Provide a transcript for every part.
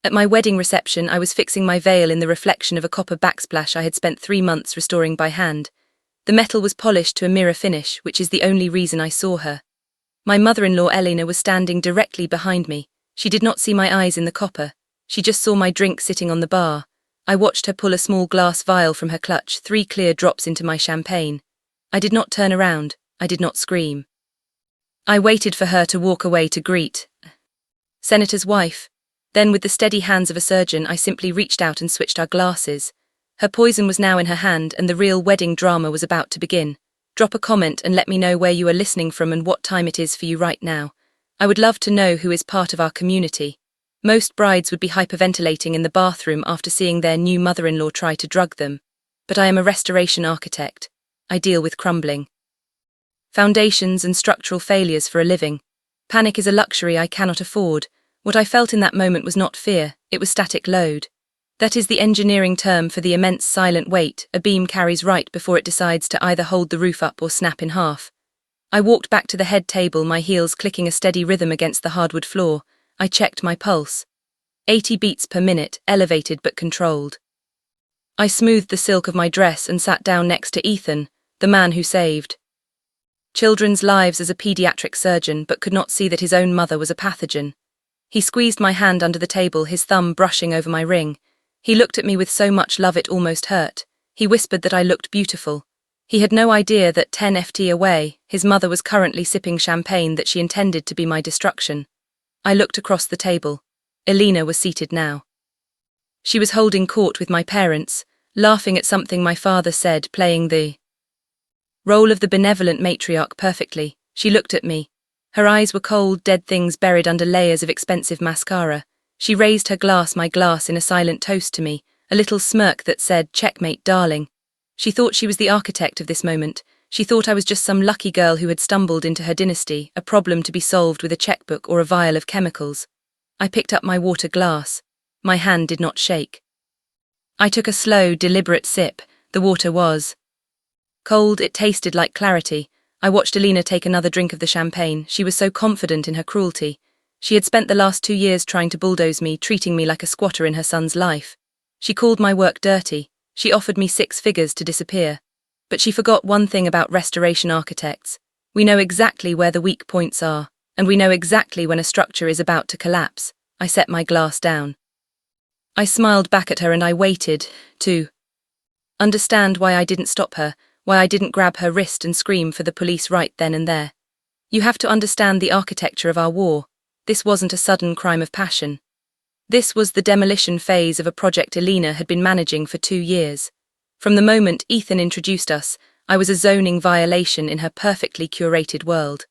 At my wedding reception, I was fixing my veil in the reflection of a copper backsplash I had spent 3 months restoring by hand. The metal was polished to a mirror finish, which is the only reason I saw her. My mother-in-law Elena was standing directly behind me. She did not see my eyes in the copper. She just saw my drink sitting on the bar. I watched her pull a small glass vial from her clutch, 3 clear drops into my champagne. I did not turn around. I did not scream. I waited for her to walk away to greet Senator's wife. Then, with the steady hands of a surgeon, I simply reached out and switched our glasses. Her poison was now in her hand, and the real wedding drama was about to begin. Drop a comment and let me know where you are listening from and what time it is for you right now. I would love to know who is part of our community. Most brides would be hyperventilating in the bathroom after seeing their new mother-in-law try to drug them. But I am a restoration architect. I deal with crumbling foundations and structural failures for a living. Panic is a luxury I cannot afford. What I felt in that moment was not fear, it was static load. That is the engineering term for the immense silent weight a beam carries right before it decides to either hold the roof up or snap in half. I walked back to the head table, my heels clicking a steady rhythm against the hardwood floor. I checked my pulse. 80 beats per minute, elevated but controlled. I smoothed the silk of my dress and sat down next to Ethan, the man who saved children's lives as a pediatric surgeon but could not see that his own mother was a pathogen. He squeezed my hand under the table, his thumb brushing over my ring. He looked at me with so much love it almost hurt. He whispered that I looked beautiful. He had no idea that 10 FT away, his mother was currently sipping champagne that she intended to be my destruction. I looked across the table. Elena was seated now. She was holding court with my parents, laughing at something my father said, playing the role of the benevolent matriarch perfectly. She looked at me. Her eyes were cold, dead things buried under layers of expensive mascara. She raised her glass, my glass, in a silent toast to me, a little smirk that said, "Checkmate, darling." She thought she was the architect of this moment. She thought I was just some lucky girl who had stumbled into her dynasty, a problem to be solved with a checkbook or a vial of chemicals. I picked up my water glass. My hand did not shake. I took a slow, deliberate sip. The water was cold, it tasted like clarity. I watched Elena take another drink of the champagne. She was so confident in her cruelty. She had spent the last 2 years trying to bulldoze me, treating me like a squatter in her son's life. She called my work dirty. She offered me 6 figures to disappear. But she forgot one thing about restoration architects. We know exactly where the weak points are, and we know exactly when a structure is about to collapse. I set my glass down. I smiled back at her and I waited to understand why I didn't stop her, why I didn't grab her wrist and scream for the police right then and there. You have to understand the architecture of our war. This wasn't a sudden crime of passion. This was the demolition phase of a project Elena had been managing for 2 years. From the moment Ethan introduced us, I was a zoning violation in her perfectly curated world.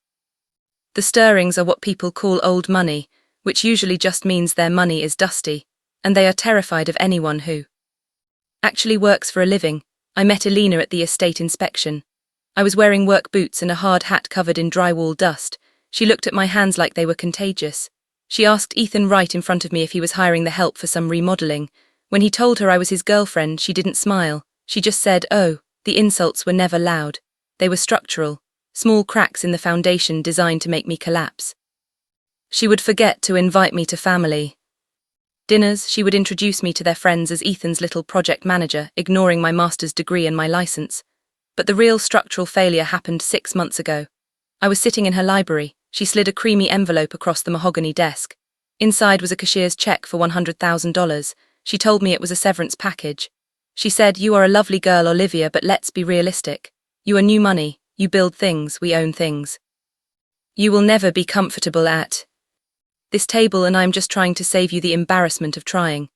The stirrings are what people call old money, which usually just means their money is dusty, and they are terrified of anyone who actually works for a living. I met Elena at the estate inspection. I was wearing work boots and a hard hat covered in drywall dust. She looked at my hands like they were contagious. She asked Ethan right in front of me if he was hiring the help for some remodeling. When he told her I was his girlfriend, she didn't smile. She just said, "Oh." The insults were never loud. They were structural, small cracks in the foundation designed to make me collapse. She would forget to invite me to family dinners. She would introduce me to their friends as Ethan's little project manager, ignoring my master's degree and my license. But the real structural failure happened 6 months ago. I was sitting in her library. She slid a creamy envelope across the mahogany desk. Inside was a cashier's check for $100,000. She told me it was a severance package. She said, "You are a lovely girl, Olivia, but let's be realistic. You are new money, you build things, we own things. You will never be comfortable at this table, and I'm just trying to save you the embarrassment of trying."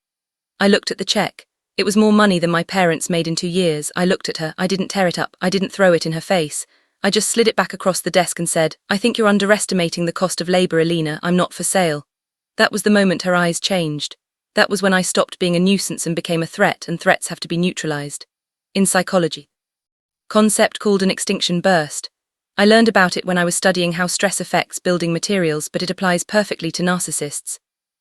I looked at the check. It was more money than my parents made in 2 years. I looked at her. I didn't tear it up. I didn't throw it in her face. I just slid it back across the desk and said, "I think you're underestimating the cost of labor, Elena. I'm not for sale." That was the moment her eyes changed. That was when I stopped being a nuisance and became a threat, and threats have to be neutralized. In psychology, concept called an extinction burst. I learned about it when I was studying how stress affects building materials, but it applies perfectly to narcissists.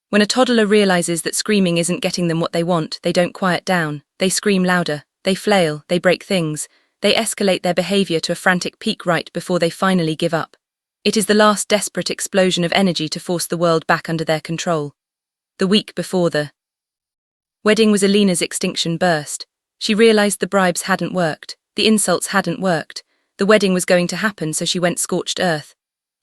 When a toddler realizes that screaming isn't getting them what they want, they don't quiet down. They scream louder, they flail, they break things. They escalate their behavior to a frantic peak right before they finally give up. It is the last desperate explosion of energy to force the world back under their control. The week before the wedding was Alina's extinction burst. She realized the bribes hadn't worked, the insults hadn't worked, the wedding was going to happen, so she went scorched earth.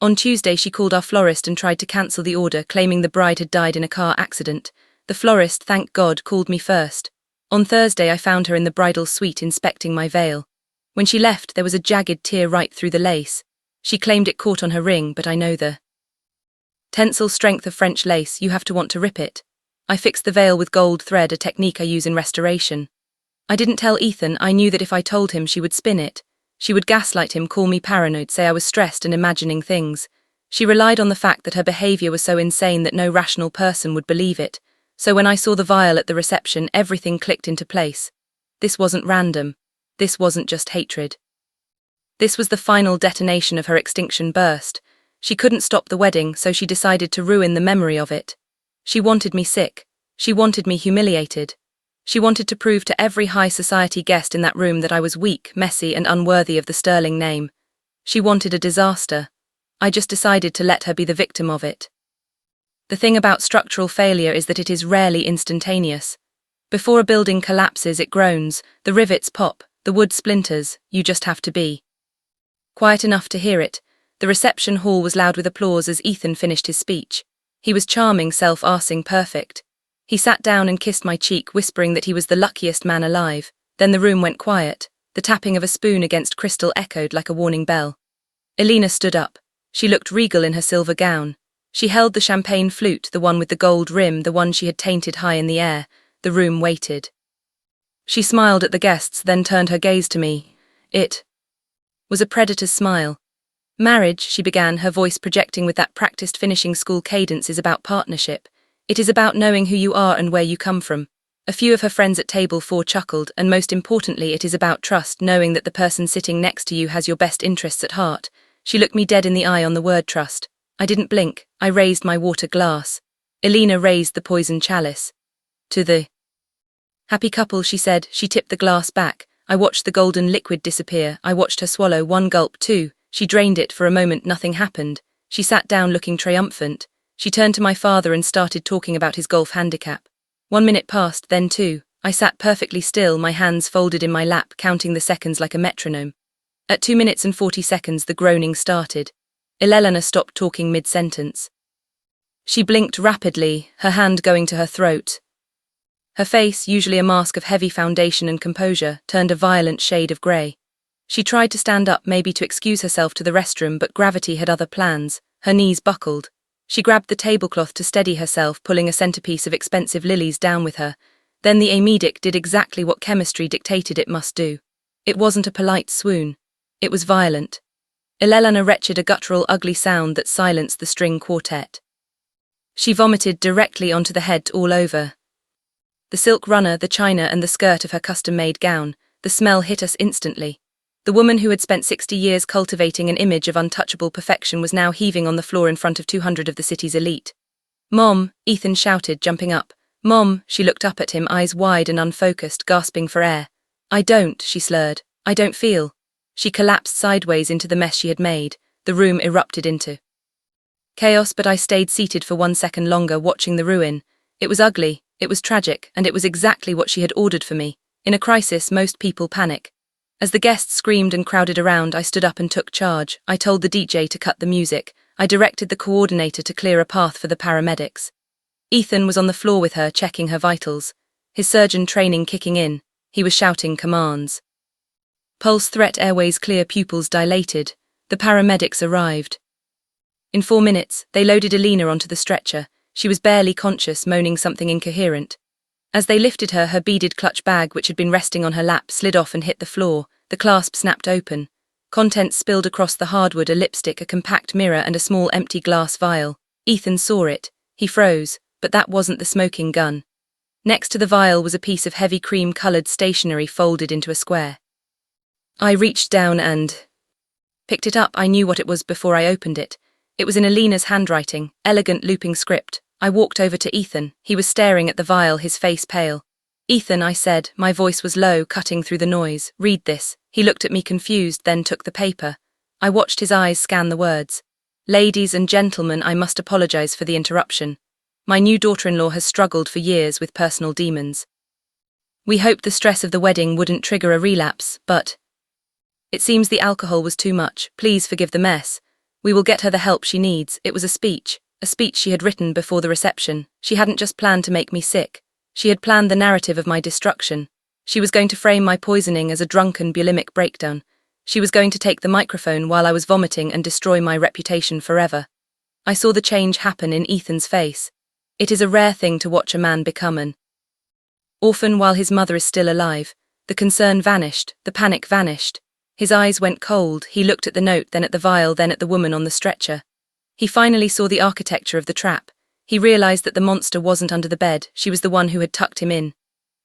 On Tuesday she called our florist and tried to cancel the order, claiming the bride had died in a car accident. The florist, thank God, called me first. On Thursday I found her in the bridal suite inspecting my veil. When she left there was a jagged tear right through the lace. She claimed it caught on her ring, but I know the tensile strength of French lace, you have to want to rip it. I fixed the veil with gold thread, a technique I use in restoration. I didn't tell Ethan. I knew that if I told him she would spin it. She would gaslight him, call me paranoid, say I was stressed and imagining things. She relied on the fact that her behavior was so insane that no rational person would believe it. So when I saw the vial at the reception, everything clicked into place. This wasn't random. This wasn't just hatred. This was the final detonation of her extinction burst. She couldn't stop the wedding, so she decided to ruin the memory of it. She wanted me sick. She wanted me humiliated. She wanted to prove to every high society guest in that room that I was weak, messy, and unworthy of the sterling name. She wanted a disaster. I just decided to let her be the victim of it. The thing about structural failure is that it is rarely instantaneous. Before a building collapses, it groans, the rivets pop, the wood splinters, you just have to be quiet enough to hear it. The reception hall was loud with applause as Ethan finished his speech. He was charming, self-arsing, perfect. He sat down and kissed my cheek, whispering that he was the luckiest man alive. Then the room went quiet. The tapping of a spoon against crystal echoed like a warning bell. Alina stood up. She looked regal in her silver gown. She held the champagne flute, the one with the gold rim, the one she had tainted high in the air. The room waited. She smiled at the guests, then turned her gaze to me. It was a predator's smile. Marriage, she began, her voice projecting with that practiced finishing school cadence, is about partnership. It is about knowing who you are and where you come from. A few of her friends at table 4 chuckled, and most importantly, it is about trust, knowing that the person sitting next to you has your best interests at heart. She looked me dead in the eye on the word trust. I didn't blink. I raised my water glass. Alina raised the poison chalice. To the happy couple, she said. She tipped the glass back. I watched the golden liquid disappear. I watched her swallow 1 gulp, 2. She drained it. For a moment nothing happened. She sat down looking triumphant. She turned to my father and started talking about his golf handicap. 1 minute passed, then 2. I sat perfectly still, my hands folded in my lap, counting the seconds like a metronome. At 2 minutes and 40 seconds the groaning started. Elena stopped talking mid-sentence. She blinked rapidly, her hand going to her throat. Her face, usually a mask of heavy foundation and composure, turned a violent shade of grey. She tried to stand up, maybe to excuse herself to the restroom, but gravity had other plans. Her knees buckled. She grabbed the tablecloth to steady herself, pulling a centerpiece of expensive lilies down with her. Then the amedic did exactly what chemistry dictated it must do. It wasn't a polite swoon. It was violent. Elena retched a guttural, ugly sound that silenced the string quartet. She vomited directly onto the head, all over the silk runner, the china, and the skirt of her custom-made gown. The smell hit us instantly. The woman who had spent 60 years cultivating an image of untouchable perfection was now heaving on the floor in front of 200 of the city's elite. "Mom," Ethan shouted, jumping up. "Mom," she looked up at him, eyes wide and unfocused, gasping for air. "I don't," she slurred. "I don't feel." She collapsed sideways into the mess she had made. The room erupted into chaos, but I stayed seated for 1 second longer, watching the ruin. It was ugly, it was tragic, and it was exactly what she had ordered for me. In a crisis, most people panic. As the guests screamed and crowded around, I stood up and took charge. I told the DJ to cut the music. I directed the coordinator to clear a path for the paramedics. Ethan was on the floor with her, checking her vitals. His surgeon training kicking in. He was shouting commands. Pulse threat, airways clear, pupils dilated. The paramedics arrived. In 4 minutes, they loaded Alina onto the stretcher. She was barely conscious, moaning something incoherent. As they lifted her, her beaded clutch bag, which had been resting on her lap, slid off and hit the floor. The clasp snapped open. Contents spilled across the hardwood, a lipstick, a compact mirror, and a small empty glass vial. Ethan saw it. He froze, but that wasn't the smoking gun. Next to the vial was a piece of heavy cream-colored stationery folded into a square. I reached down and picked it up. I knew what it was before I opened it. It was in Alina's handwriting, elegant looping script. I walked over to Ethan. He was staring at the vial, his face pale. "Ethan," I said. My voice was low, cutting through the noise. "Read this." He looked at me confused, then took the paper. I watched his eyes scan the words. "Ladies and gentlemen, I must apologize for the interruption. My new daughter-in-law has struggled for years with personal demons. We hoped the stress of the wedding wouldn't trigger a relapse, but it seems the alcohol was too much. Please forgive the mess. We will get her the help she needs. It was a speech she had written before the reception. She hadn't just planned to make me sick. She had planned the narrative of my destruction. She was going to frame my poisoning as a drunken bulimic breakdown. She was going to take the microphone while I was vomiting and destroy my reputation forever. I saw the change happen in Ethan's face. It is a rare thing to watch a man become an orphan while his mother is still alive. The concern vanished, the panic vanished. His eyes went cold. He looked at the note, then at the vial, then at the woman on the stretcher. He finally saw the architecture of the trap. He realized that the monster wasn't under the bed, she was the one who had tucked him in.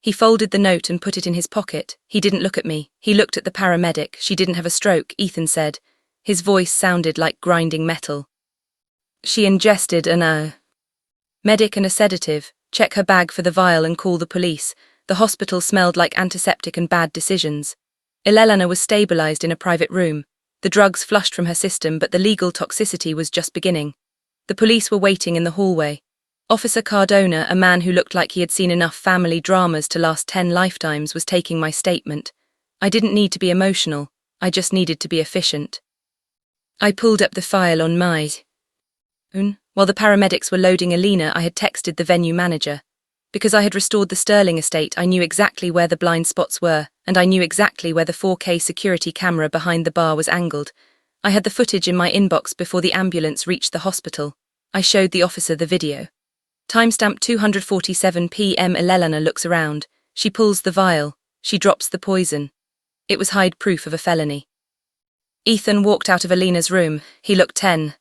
He folded the note and put it in his pocket. He didn't look at me. He looked at the paramedic. She didn't have a stroke, Ethan said. His voice sounded like grinding metal. She ingested an medic and a sedative. Check her bag for the vial and call the police. The hospital smelled like antiseptic and bad decisions. Elena was stabilized in a private room. The drugs flushed from her system, but the legal toxicity was just beginning. The police were waiting in the hallway. Officer Cardona, a man who looked like he had seen enough family dramas to last 10 lifetimes, was taking my statement. I didn't need to be emotional. I just needed to be efficient. I pulled up the file on my phone. While the paramedics were loading Elena, I had texted the venue manager. Because I had restored the Sterling estate, I knew exactly where the blind spots were, and I knew exactly where the 4K security camera behind the bar was angled. I had the footage in my inbox before the ambulance reached the hospital. I showed the officer the video. Timestamp 2:47 p.m. Elena looks around. She pulls the vial. She drops the poison. It was hide proof of a felony. Ethan walked out of Elena's room. He looked 10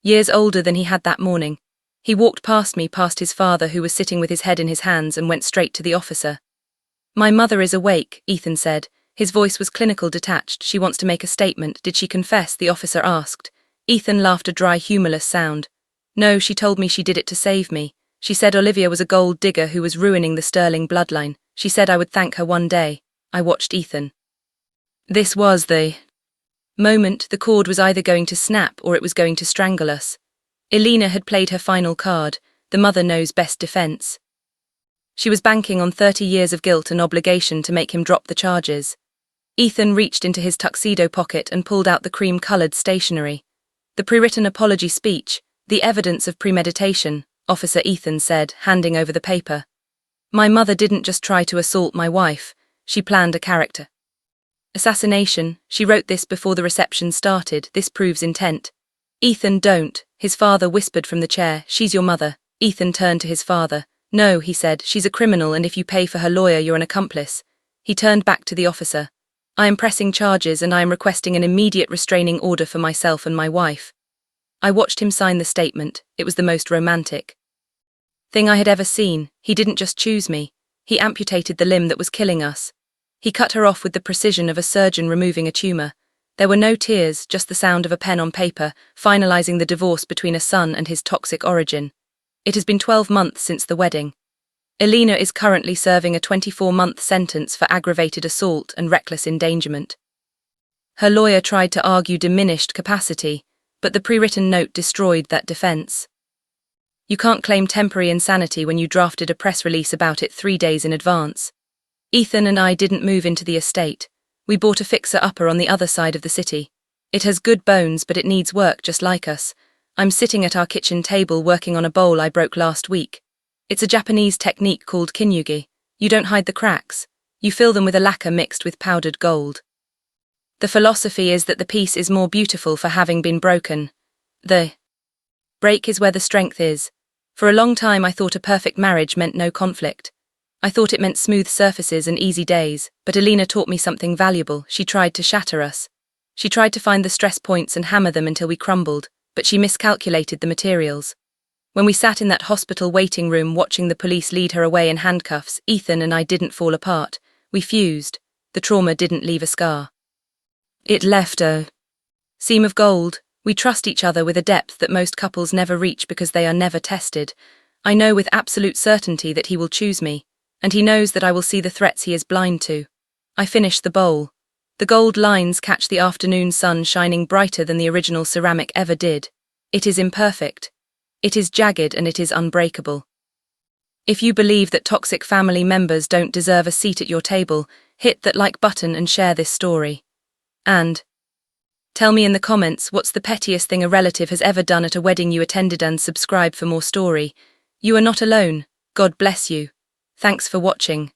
years older than he had that morning. He walked past me, past his father who was sitting with his head in his hands, and went straight to the officer. My mother is awake, Ethan said. His voice was clinical, detached. She wants to make a statement. Did she confess? The officer asked. Ethan laughed a dry, humorless sound. No, she told me she did it to save me. She said Olivia was a gold digger who was ruining the Sterling bloodline. She said I would thank her one day. I watched Ethan. This was the moment. The cord was either going to snap or it was going to strangle us. Elena had played her final card. The mother knows best defense. She was banking on 30 years of guilt and obligation to make him drop the charges. Ethan reached into his tuxedo pocket and pulled out the cream-colored stationery. The pre-written apology speech, the evidence of premeditation, Officer Ethan said, handing over the paper. My mother didn't just try to assault my wife. She planned a character assassination. She wrote this before the reception started. This proves intent. Ethan, don't. His father whispered from the chair. She's your mother. Ethan turned to his father. No, he said, she's a criminal, and if you pay for her lawyer, you're an accomplice. He turned back to the officer. I am pressing charges and I am requesting an immediate restraining order for myself and my wife. I watched him sign the statement. It was the most romantic thing I had ever seen. He didn't just choose me. He amputated the limb that was killing us. He cut her off with the precision of a surgeon removing a tumor. There were no tears, just the sound of a pen on paper, finalizing the divorce between a son and his toxic origin. It has been 12 months since the wedding. Elena is currently serving a 24-month sentence for aggravated assault and reckless endangerment. Her lawyer tried to argue diminished capacity, but the pre-written note destroyed that defense. You can't claim temporary insanity when you drafted a press release about it 3 days in advance. Ethan and I didn't move into the estate. We bought a fixer-upper on the other side of the city. It has good bones, but it needs work just like us. I'm sitting at our kitchen table working on a bowl I broke last week. It's a Japanese technique called kinyugi. You don't hide the cracks. You fill them with a lacquer mixed with powdered gold. The philosophy is that the piece is more beautiful for having been broken. The break is where the strength is. For a long time I thought a perfect marriage meant no conflict. I thought it meant smooth surfaces and easy days, but Elena taught me something valuable. She tried to shatter us. She tried to find the stress points and hammer them until we crumbled, but she miscalculated the materials. When we sat in that hospital waiting room watching the police lead her away in handcuffs, Ethan and I didn't fall apart. We fused. The trauma didn't leave a scar. It left a seam of gold. We trust each other with a depth that most couples never reach because they are never tested. I know with absolute certainty that he will choose me, and he knows that I will see the threats he is blind to. I finish the bowl. The gold lines catch the afternoon sun shining brighter than the original ceramic ever did. It is imperfect. It is jagged and it is unbreakable. If you believe that toxic family members don't deserve a seat at your table, hit that like button and share this story. And tell me in the comments what's the pettiest thing a relative has ever done at a wedding you attended, and subscribe for more story. You are not alone. God bless you. Thanks for watching.